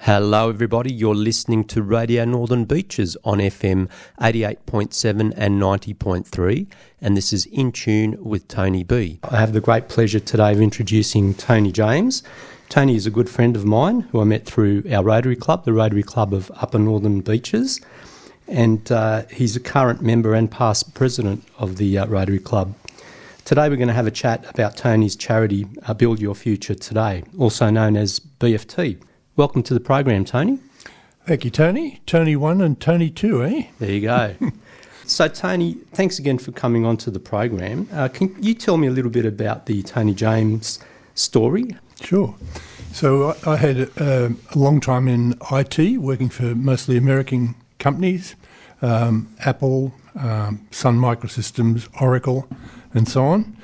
Hello everybody, you're listening to Radio Northern Beaches on FM 88.7 and 90.3, and this is In Tune with Tony B. I have the great pleasure today of introducing Tony James. Tony is a good friend of mine who I met through our Rotary Club, the Rotary Club of Upper Northern Beaches, and he's a current member and past president of the Rotary Club. Today we're going to have a chat about Tony's charity, Build Your Future Today, also known as BFT. Welcome to the program, Tony. Thank you, Tony. Tony 1 and Tony 2, eh? There you go. So, Tony, thanks again for coming on to the program. Can you tell me a little bit about the Tony James story? Sure. So I had a long time in IT, working for mostly American companies, Apple, Sun Microsystems, Oracle, and so on.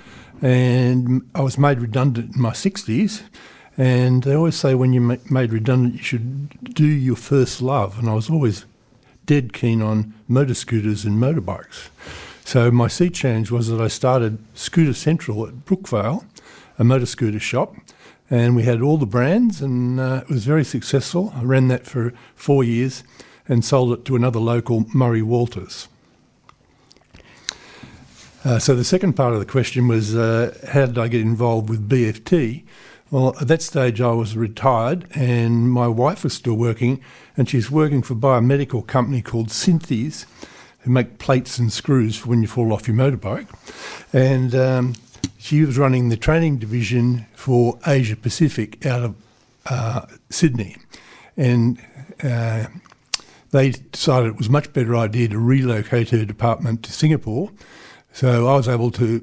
And I was made redundant in my 60s. And they always say when you're made redundant, you should do your first love. And I was always dead keen on motor scooters and motorbikes. So my sea change was that I started Scooter Central at Brookvale, a motor scooter shop. And we had all the brands, and it was very successful. I ran that for 4 years and sold it to another local, Murray Walters. So the second part of the question was, how did I get involved with BFT? Well, at that stage I was retired and my wife was still working, and she's working for a biomedical company called Synthes, who make plates and screws for when you fall off your motorbike. And she was running the training division for Asia Pacific out of Sydney. And they decided it was a much better idea to relocate her department to Singapore. So I was able to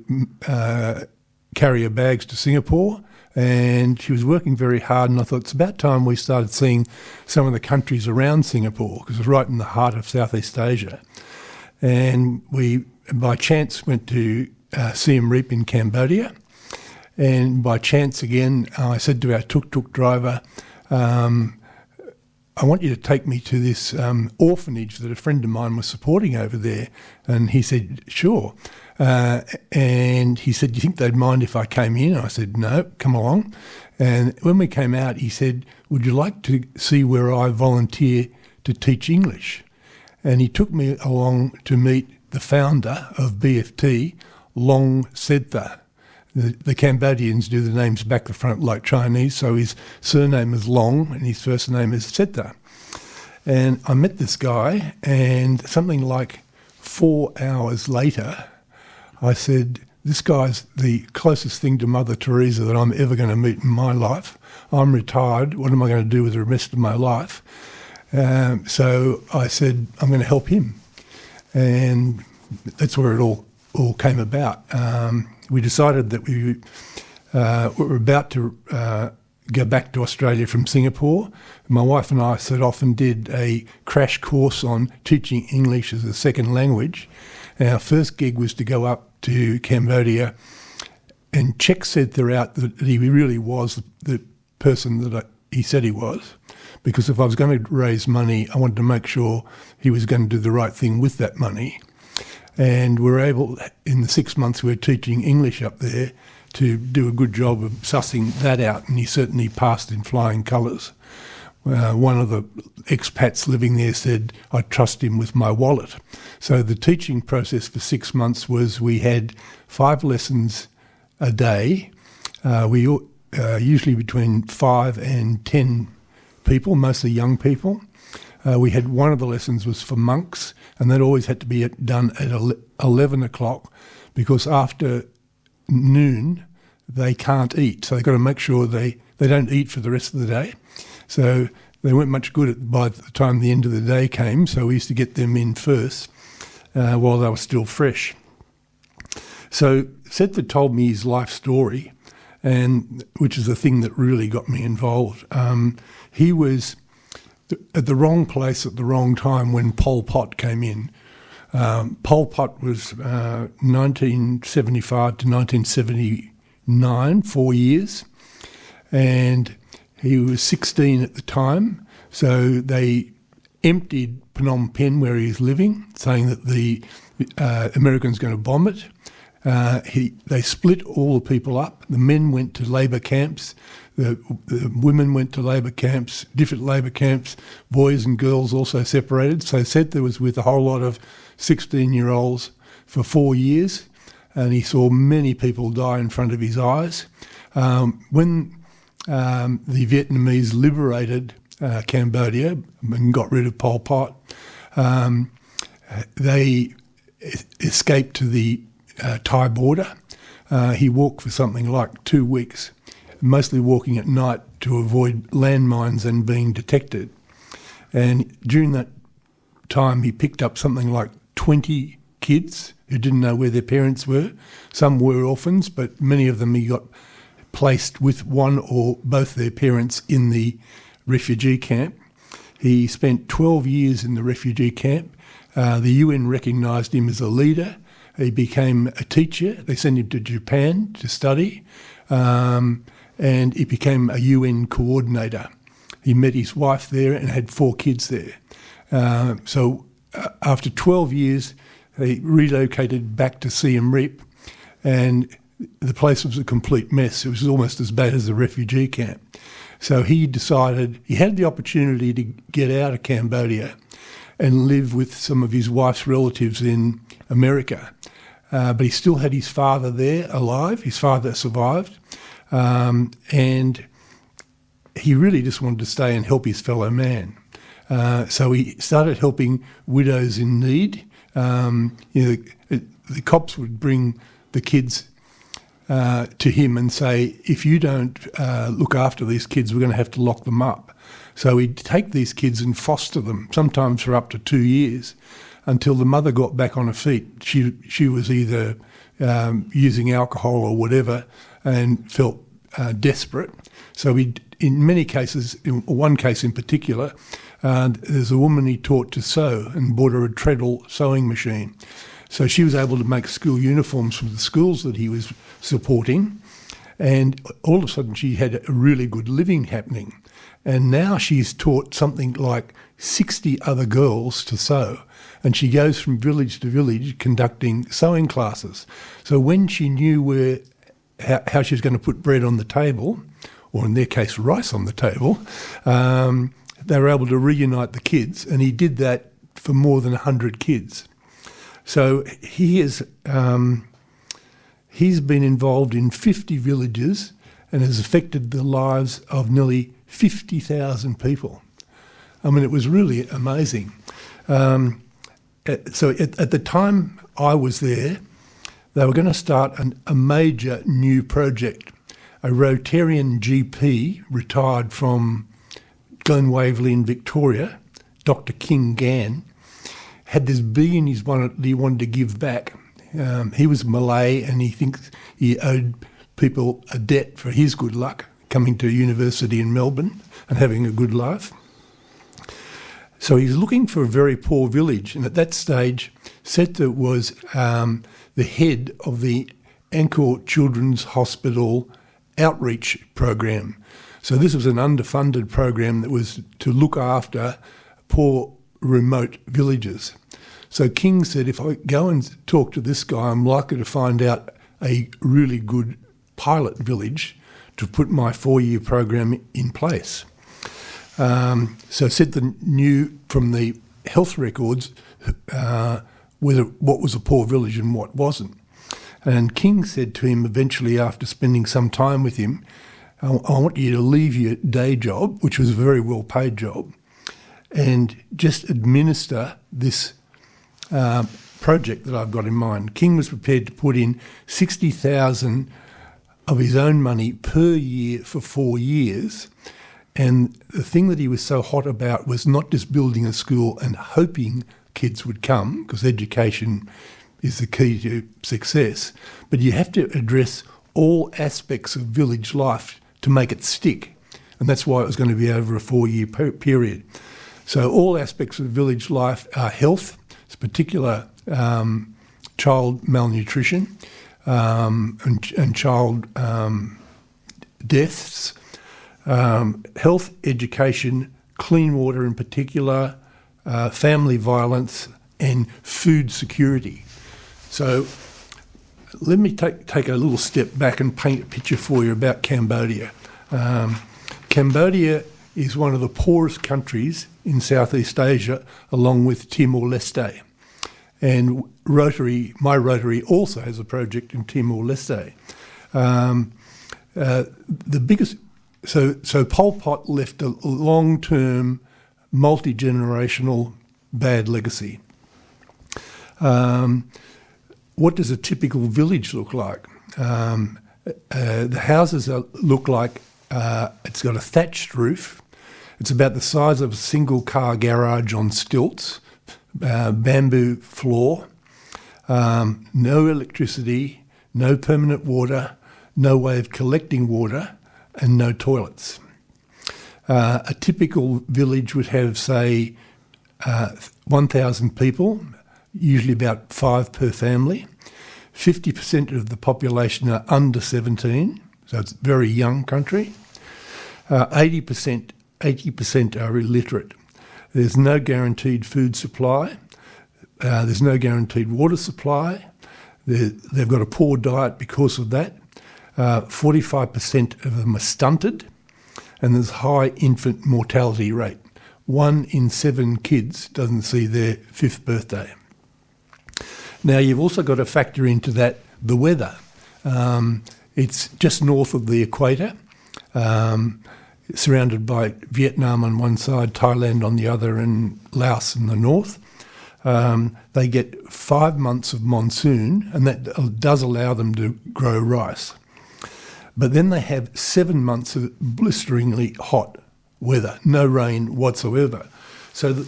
carry her bags to Singapore. And she was working very hard, and I thought it's about time we started seeing some of the countries around Singapore, because it was right in the heart of Southeast Asia. And we, by chance, went to Siem Reap in Cambodia. And by chance again, I said to our tuk-tuk driver, I want you to take me to this orphanage that a friend of mine was supporting over there. And he said, sure. And he said, do you think they'd mind if I came in? I said, no, come along. And when we came out, he said, would you like to see where I volunteer to teach English? And he took me along to meet the founder of BFT, Long Sedtha. The Cambodians do the names back to front like Chinese, so his surname is Long and his first name is Sedtha. And I met this guy, and something like 4 hours later, I said, this guy's the closest thing to Mother Teresa that I'm ever going to meet in my life. I'm retired. What am I going to do with the rest of my life? So I said, I'm going to help him. And that's where it all came about. We decided that we were about to go back to Australia from Singapore. My wife and I set off and did a crash course on teaching English as a second language. Our first gig was to go up to Cambodia and check Sedtha out that he really was the person that he said he was. Because if I was going to raise money, I wanted to make sure he was going to do the right thing with that money. And we were able, in the 6 months we were teaching English up there, to do a good job of sussing that out, and he certainly passed in flying colours. One of the expats living there said, I trust him with my wallet. So the teaching process for 6 months was we had 5 lessons a day. We usually between 5 and 10 people, mostly young people. We had one of the lessons was for monks, and that always had to be done at 11 o'clock, because after noon they can't eat. So they've got to make sure they don't eat for the rest of the day. So they weren't much good by the time the end of the day came, so we used to get them in first while they were still fresh. So Sedtha told me his life story, and which is the thing that really got me involved. He was at the wrong place at the wrong time when Pol Pot came in. Pol Pot was 1975 to 1979, 4 years, and he was 16 at the time, so they emptied Phnom Penh where he was living, saying that the Americans going to bomb it. They split all the people up. The men went to labour camps. The women went to labour camps, different labour camps, boys and girls also separated. So Setha was with a whole lot of 16-year-olds for 4 years, and he saw many people die in front of his eyes. When the Vietnamese liberated Cambodia and got rid of Pol Pot, they escaped to the Thai border. He walked for something like 2 weeks, mostly walking at night to avoid landmines and being detected. And during that time, he picked up something like 20 kids who didn't know where their parents were. Some were orphans, but many of them he got placed with one or both their parents in the refugee camp. He spent 12 years in the refugee camp. The UN recognised him as a leader. He became a teacher. They sent him to Japan to study, and he became a UN coordinator. He met his wife there and had 4 kids there. So after 12 years, they relocated back to Siem Reap, and the place was a complete mess. It was almost as bad as a refugee camp. So he decided he had the opportunity to get out of Cambodia and live with some of his wife's relatives in America. But he still had his father there alive. His father survived. And he really just wanted to stay and help his fellow man. So he started helping widows in need. The cops would bring the kids to him and say, if you don't look after these kids, we're going to have to lock them up. So he'd take these kids and foster them, sometimes for up to 2 years, until the mother got back on her feet. She was either using alcohol or whatever and felt desperate. So in many cases, in one case in particular, there's a woman he taught to sew and bought her a treadle sewing machine. So she was able to make school uniforms for the schools that he was supporting, and all of a sudden she had a really good living happening. And now she's taught something like 60 other girls to sew, and she goes from village to village conducting sewing classes. So when she knew how she was going to put bread on the table, or in their case rice on the table, they were able to reunite the kids, and he did that for more than 100 kids. So he's been involved in 50 villages and has affected the lives of nearly 50,000 people. I mean, it was really amazing. So at the time I was there, they were going to start a major new project. A Rotarian GP retired from Glen Waverley in Victoria, Dr. King Gan, had this bee in his bonnet that he wanted to give back. He was Malay, and he thinks he owed people a debt for his good luck coming to university in Melbourne and having a good life. So he's looking for a very poor village, and at that stage, Setha was the head of the Angkor Children's Hospital outreach program. So this was an underfunded program that was to look after poor remote villages. So King said, if I go and talk to this guy, I'm likely to find out a really good pilot village to put my 4-year program in place. So Setha knew from the health records what was a poor village and what wasn't. And King said to him eventually, after spending some time with him, I want you to leave your day job, which was a very well-paid job, and just administer this project that I've got in mind. King was prepared to put in $60,000 of his own money per year for 4 years. And the thing that he was so hot about was not just building a school and hoping kids would come, because education is the key to success, but you have to address all aspects of village life to make it stick. And that's why it was going to be over a 4-year period. So all aspects of village life are health, particular child malnutrition and child deaths, health, education, clean water in particular, family violence, and food security. So let me take a little step back and paint a picture for you about Cambodia. Cambodia is one of the poorest countries in Southeast Asia, along with Timor-Leste. And Rotary, my Rotary, also has a project in Timor-Leste. The biggest, so Pol Pot left a long-term, multi-generational bad legacy. What does a typical village look like? The houses look like it's got a thatched roof. It's about the size of a single car garage on stilts, bamboo floor, no electricity, no permanent water, no way of collecting water, and no toilets. A typical village would have, say, 1,000 people, usually about 5 per family. 50% of the population are under 17, so it's a very young country. 80% are illiterate. There's no guaranteed food supply. There's no guaranteed water supply. They've got a poor diet because of that. 45% of them are stunted, and there's high infant mortality rate. 1 in 7 kids doesn't see their 5th birthday. Now, you've also got to factor into that the weather. It's just north of the equator, surrounded by Vietnam on one side, Thailand on the other, and Laos in the north. They get 5 months of monsoon, and that does allow them to grow rice. But then they have 7 months of blisteringly hot weather, no rain whatsoever. So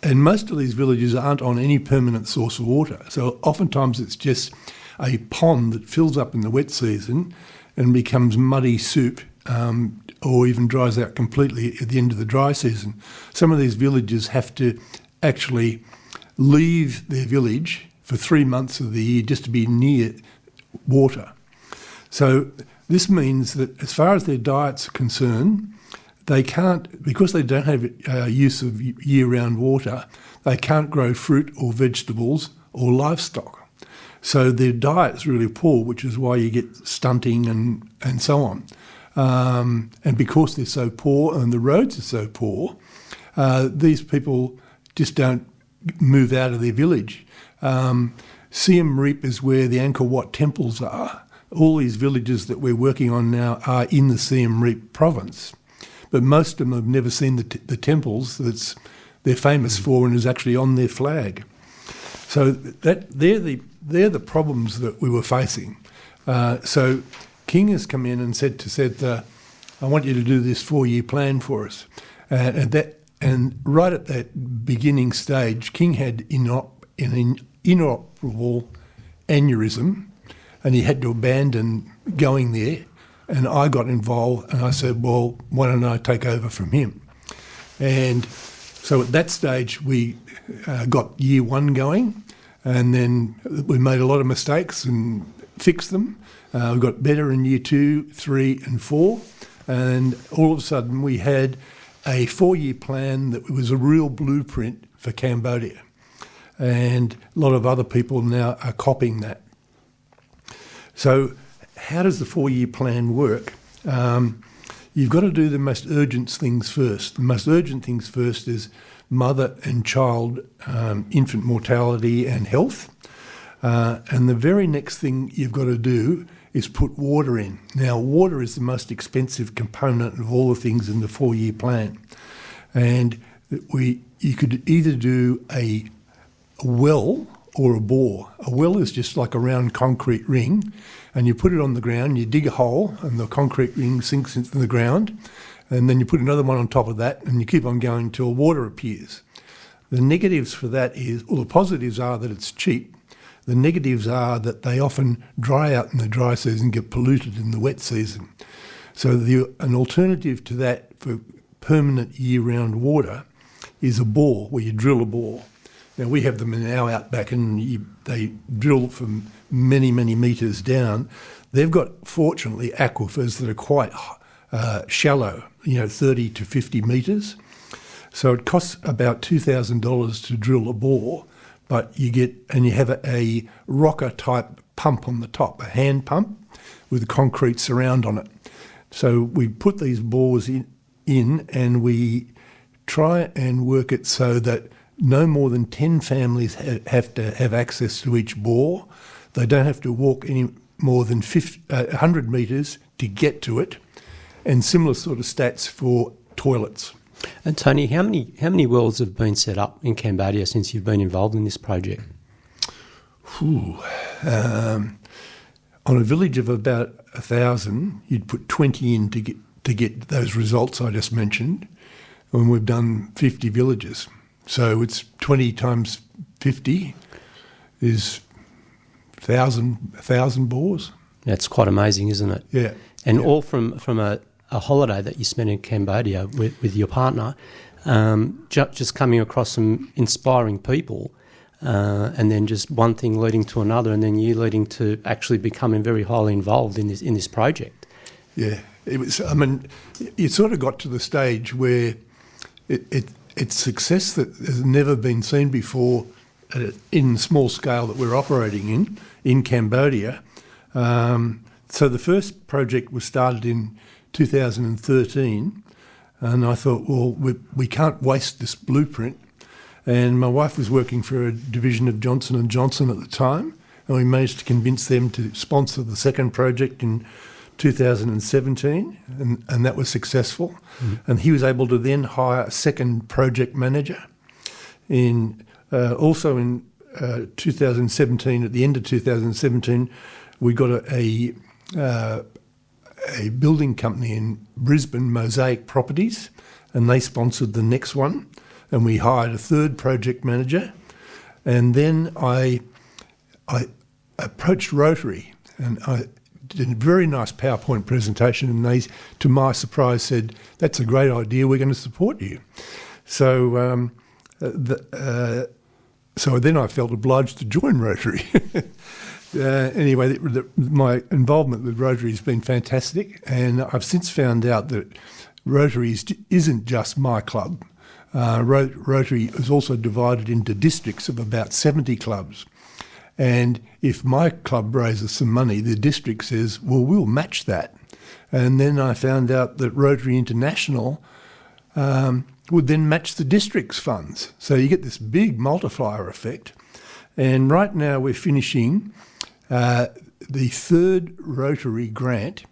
and most of these villages aren't on any permanent source of water. So oftentimes it's just a pond that fills up in the wet season and becomes muddy soup, or even dries out completely at the end of the dry season. Some of these villages have to actually leave their village for 3 months of the year just to be near water. So this means that as far as their diets are concerned, they can't, because they don't have use of year-round water, they can't grow fruit or vegetables or livestock. So their diet's really poor, which is why you get stunting and so on. And because they're so poor and the roads are so poor, these people just don't move out of their village. Siem Reap is where the Angkor Wat temples are. All these villages that we're working on now are in the Siem Reap province. But most of them have never seen the temples that they're famous for and is actually on their flag. So they're the problems that we were facing. So King has come in and said, I want you to do this 4-year plan for us. And right at that beginning stage, King had an inoperable aneurysm, and he had to abandon going there. And I got involved, and I said, well, why don't I take over from him? And so at that stage, we got year 1 going, and then we made a lot of mistakes and fixed them. We got better in year 2, 3 and 4, and all of a sudden we had a 4-year plan that was a real blueprint for Cambodia. And a lot of other people now are copying that. So how does the 4-year plan work? You've got to do the most urgent things first. The most urgent things first is mother and child infant mortality and health. And the very next thing you've got to do is put water in. Now, water is the most expensive component of all the things in the 4-year plan. And you could either do a well or a bore. A well is just like a round concrete ring, and you put it on the ground, you dig a hole, and the concrete ring sinks into the ground, and then you put another one on top of that, and you keep on going until water appears. The negatives for that is, well, the positives are that it's cheap. The negatives are that they often dry out in the dry season, get polluted in the wet season. So an alternative to that for permanent year-round water is a bore, where you drill a bore. Now, we have them in our outback, and they drill from many, many metres down. They've got, fortunately, aquifers that are quite shallow, 30 to 50 metres. So it costs about $2,000 to drill a bore, but you have a rocker-type pump on the top, a hand pump with a concrete surround on it. So we put these bores in and we try and work it so that no more than 10 families have to have access to each bore. They don't have to walk any more than 100 metres to get to it, and similar sort of stats for toilets. And Tony, how many wells have been set up in Cambodia since you've been involved in this project? On a village of about 1,000, you'd put 20 in to get those results I just mentioned, and we've done 50 villages. So it's 20 times 50 is 1,000 bores. That's quite amazing, isn't it? Yeah. And all from a holiday that you spent in Cambodia with your partner, just coming across some inspiring people, and then just one thing leading to another, and then you leading to actually becoming very highly involved in this project. Yeah, it was. I mean, it sort of got to the stage where it's success that has never been seen before in small scale that we're operating in Cambodia. So the first project was started in 2013, and I thought, well, we can't waste this blueprint. And my wife was working for a division of Johnson & Johnson at the time, and we managed to convince them to sponsor the second project in 2017, and that was successful. Mm-hmm. And he was able to then hire a second project manager. Also in 2017, at the end of 2017, we got a building company in Brisbane, Mosaic Properties, and they sponsored the next one. And we hired a third project manager. And then I approached Rotary, and I did a very nice PowerPoint presentation, and they, to my surprise, said, "That's a great idea, we're going to support you." So so then I felt obliged to join Rotary. Anyway, my involvement with Rotary has been fantastic, and I've since found out that Rotary isn't just my club. Rotary is also divided into districts of about 70 clubs. And if my club raises some money, the district says, well, we'll match that. And then I found out that Rotary International would then match the district's funds. So you get this big multiplier effect. And right now we're finishing the third Rotary grant,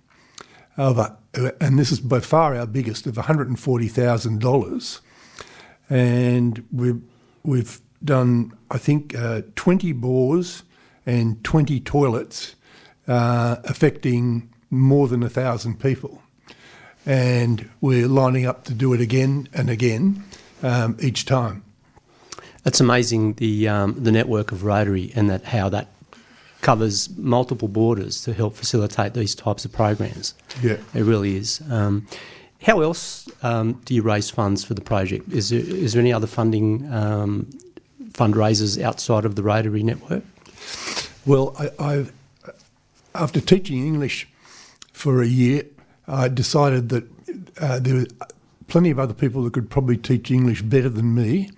and this is by far our biggest, of $140,000. And we've done, I think, 20 bores and 20 toilets, affecting more than 1,000 people. And we're lining up to do it again and again each time. It's amazing the network of Rotary and how that covers multiple borders to help facilitate these types of programs. Yeah, it really is. How else do you raise funds for the project? Is there any other fundraisers outside of the Rotary network? Well, I've after teaching English for a year, I decided that there were plenty of other people that could probably teach English better than me.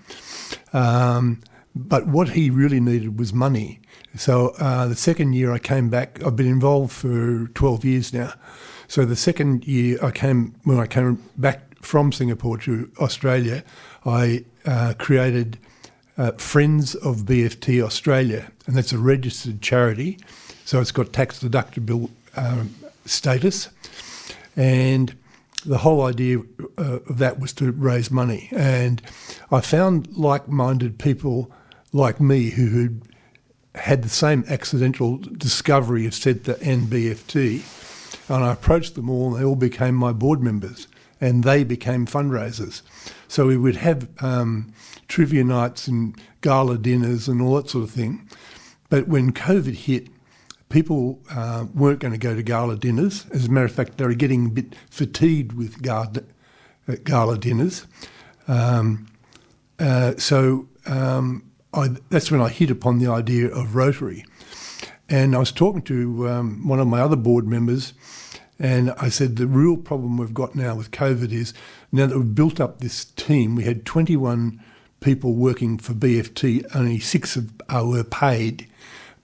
But what he really needed was money. So the second year I came back, I've been involved for 12 years now. So the second year when I came back from Singapore to Australia, I created Friends of BFT Australia, and that's a registered charity. So it's got tax deductible status. And the whole idea of that was to raise money. And I found like-minded people like me who had the same accidental discovery of SEDTA and BFT, and I approached them all, and they all became my board members, and they became fundraisers. So we would have trivia nights and gala dinners and all that sort of thing. But when COVID hit, people weren't going to go to gala dinners. As a matter of fact, they were getting a bit fatigued with gala dinners. That's when I hit upon the idea of Rotary. And I was talking to one of my other board members, and I said, the real problem we've got now with COVID is, now that we've built up this team, we had 21 people working for BFT, only 6 were paid,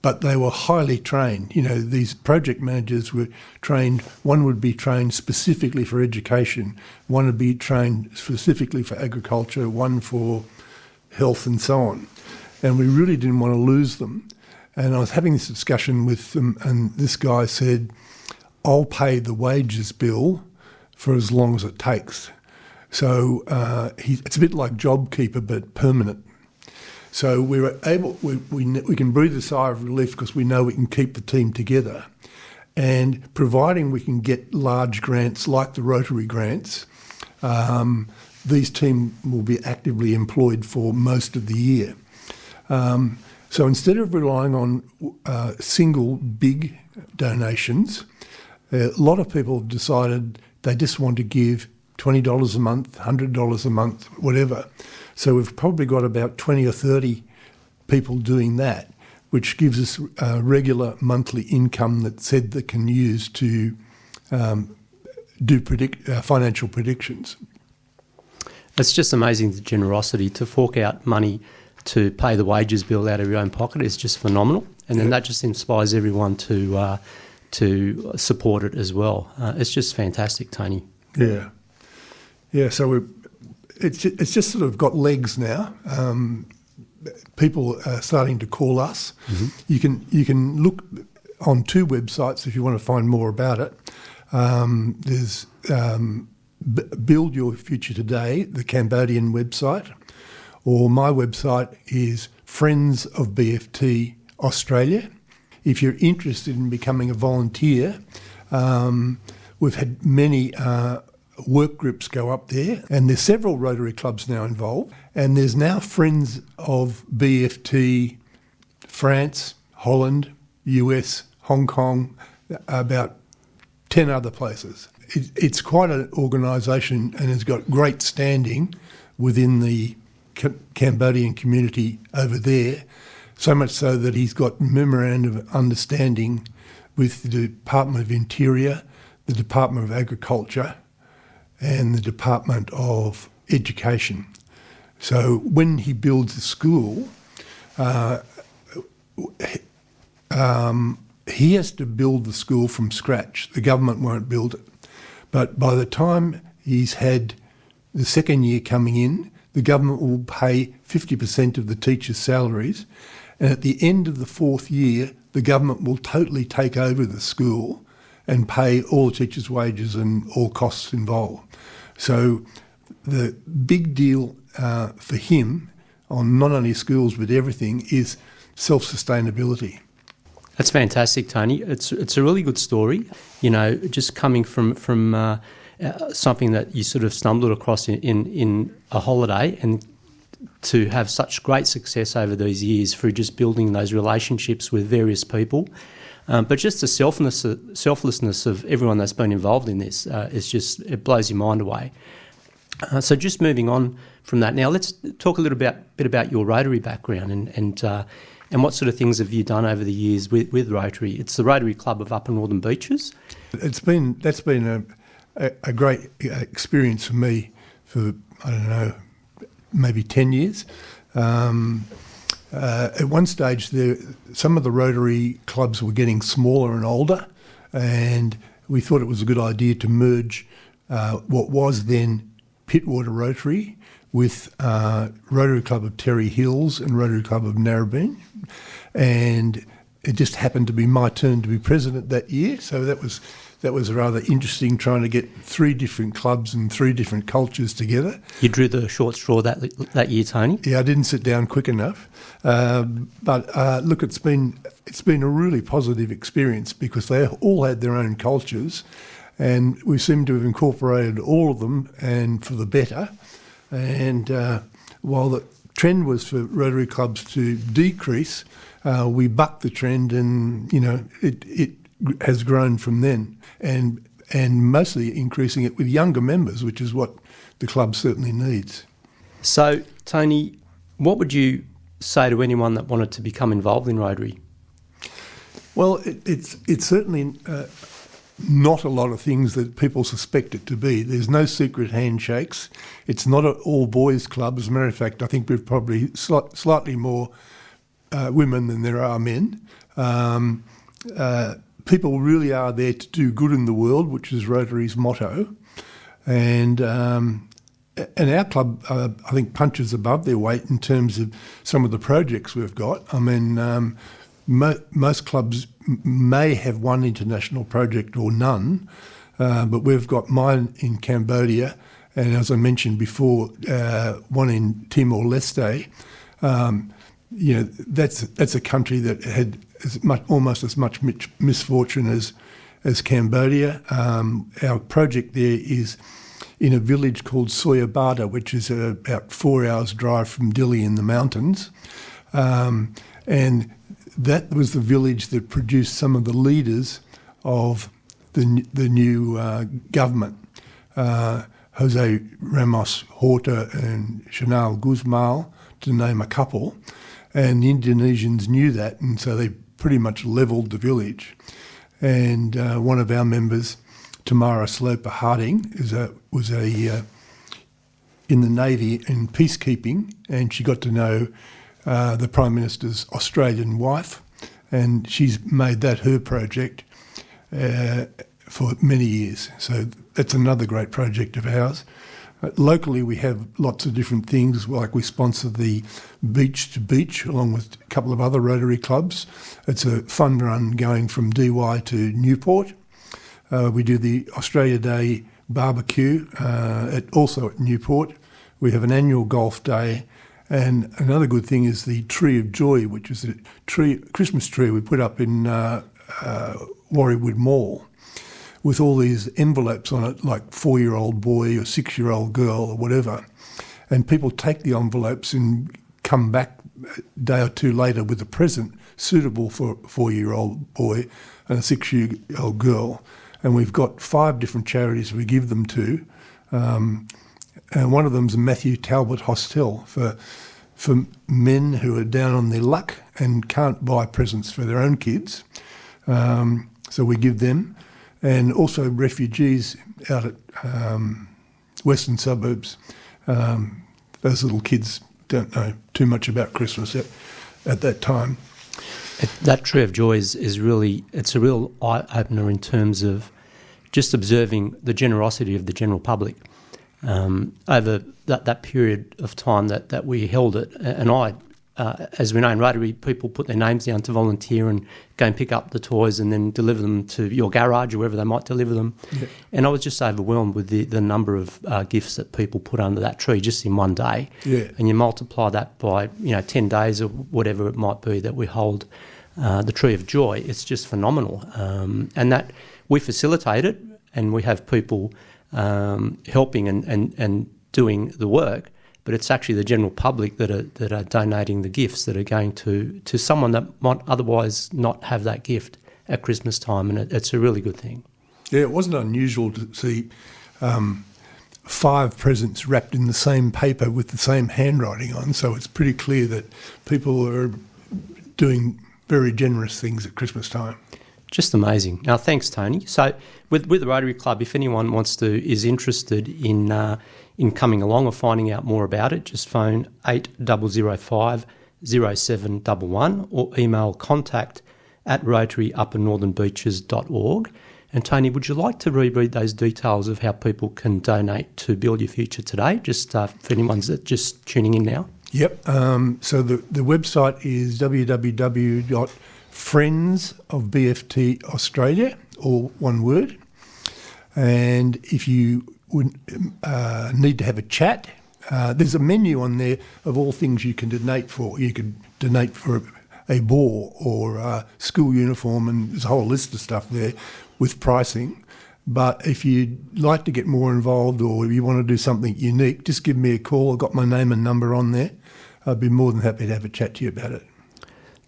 but they were highly trained. You know, these project managers were trained. One would be trained specifically for education, one would be trained specifically for agriculture, one for health and so on. And we really didn't want to lose them. And I was having this discussion with them, and this guy said, I'll pay the wages bill for as long as it takes. So it's a bit like JobKeeper, but permanent. So we can breathe a sigh of relief because we know we can keep the team together. And providing we can get large grants like the Rotary grants, these teams will be actively employed for most of the year. So instead of relying on single big donations, a lot of people have decided they just want to give $20 a month, $100 a month, whatever. So we've probably got about 20 or 30 people doing that, which gives us a regular monthly income that SEDA can use to do financial predictions. It's just amazing, the generosity to fork out money to pay the wages bill out of your own pocket is just phenomenal. And then that just inspires everyone to support it as well. It's just fantastic, Tony. Yeah. Yeah, so it's just sort of got legs now. People are starting to call us. Mm-hmm. You can look on two websites if you want to find more about it. There's Build Your Future Today, the Cambodian website, or my website is Friends of BFT Australia. If you're interested in becoming a volunteer, we've had many work groups go up there, and there's several Rotary clubs now involved, and there's now Friends of BFT France, Holland, US, Hong Kong, about 10 other places. It's quite an organisation and has got great standing within the Cambodian community over there, so much so that he's got memorandum of understanding with the Department of Interior, the Department of Agriculture, and the Department of Education. So when he builds a school, he has to build the school from scratch. The government won't build it. But by the time he's had the second year coming in, the government will pay 50% of the teachers' salaries, and at the end of the fourth year, the government will totally take over the school and pay all the teachers' wages and all costs involved. So the big deal for him on not only schools but everything is self-sustainability. That's fantastic, Tony. It's a really good story. You know, just coming from something that you sort of stumbled across in a holiday, and to have such great success over these years through just building those relationships with various people. But just the selflessness of everyone that's been involved in this it blows your mind away. So just moving on from that now, let's talk a little bit about your Rotary background and what sort of things have you done over the years with Rotary? It's the Rotary Club of Upper Northern Beaches. That's been a great experience for me for, I don't know, maybe 10 years. At one stage, some of the Rotary clubs were getting smaller and older, and we thought it was a good idea to merge what was then Pittwater Rotary with Rotary Club of Terry Hills and Rotary Club of Narrabeen. And it just happened to be my turn to be president that year, so that was rather interesting, trying to get three different clubs and three different cultures together. You drew the short straw that year, Tony? Yeah, I didn't sit down quick enough. But look, it's been a really positive experience because they all had their own cultures, and we seem to have incorporated all of them, and for the better. And while the trend was for Rotary clubs to decrease, we bucked the trend, and it has grown from then, and mostly increasing it with younger members, which is what the club certainly needs. So, Tony, what would you say to anyone that wanted to become involved in Rotary? Well, it's certainly not a lot of things that people suspect it to be. There's no secret handshakes. It's not an all-boys club. As a matter of fact, I think we've probably slightly more women than there are men. People really are there to do good in the world, which is Rotary's motto. And our club, I think, punches above their weight in terms of some of the projects we've got. I mean, most clubs may have one international project or none, but we've got mine in Cambodia, and as I mentioned before, one in Timor-Leste. That's a country that had almost as much misfortune as Cambodia. Our project there is in a village called Soyabada, which is about 4 hours drive from Dili in the mountains. And that was the village that produced some of the leaders of the new government, Jose Ramos Horta and Chanel Guzmal, to name a couple. And the Indonesians knew that, and so they pretty much levelled the village. And one of our members, Tamara Sloper Harding, was in the Navy in peacekeeping, and she got to know the Prime Minister's Australian wife, and she's made that her project for many years. So that's another great project of ours. Locally, we have lots of different things, like we sponsor the Beach to Beach along with a couple of other Rotary clubs. It's a fun run going from DY to Newport. We do the Australia Day barbecue also at Newport. We have an annual golf day. And another good thing is the Tree of Joy, which is a Christmas tree we put up in Warriewood Mall, with all these envelopes on it, like 4-year-old boy or 6-year-old girl or whatever. And people take the envelopes and come back a day or two later with a present suitable for a 4-year-old boy and a 6-year-old girl. And we've got 5 different charities we give them to. And one of them's Matthew Talbot Hostel for men who are down on their luck and can't buy presents for their own kids. So we give them. And also refugees out at western suburbs. Those little kids don't know too much about Christmas at that time. That Tree of Joy is really, it's a real eye-opener in terms of just observing the generosity of the general public over that period of time that we held it. And as we know in Rotary, people put their names down to volunteer and go and pick up the toys and then deliver them to your garage or wherever they might deliver them. Yeah. And I was just overwhelmed with the number of gifts that people put under that tree just in one day. Yeah. And you multiply that by 10 days or whatever it might be that we hold the Tree of Joy. It's just phenomenal. And that we facilitate it, and we have people helping and doing the work. But it's actually the general public that are donating the gifts that are going to someone that might otherwise not have that gift at Christmas time, and it's a really good thing. Yeah, it wasn't unusual to see 5 presents wrapped in the same paper with the same handwriting on, so it's pretty clear that people are doing very generous things at Christmas time. Just amazing. Now, thanks, Tony. So with the Rotary Club, if anyone is interested in coming along or finding out more about it, just phone 8005 0711 or email contact@rotaryuppernorthernbeaches.org. And Tony, would you like to reread those details of how people can donate to Build Your Future today, just for anyone that's just tuning in now? Yep. So the website is www.Friends of BFT Australia, all one word. And if you would need to have a chat, there's a menu on there of all things you can donate for. You could donate for a ball or a school uniform, and there's a whole list of stuff there with pricing. But if you'd like to get more involved or if you want to do something unique, just give me a call. I've got my name and number on there. I'd be more than happy to have a chat to you about it.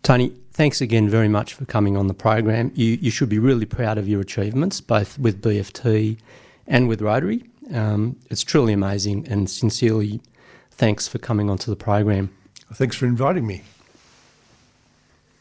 Tony, thanks again very much for coming on the program. You should be really proud of your achievements, both with BFT and with Rotary. It's truly amazing, and sincerely thanks for coming onto the program. Thanks for inviting me.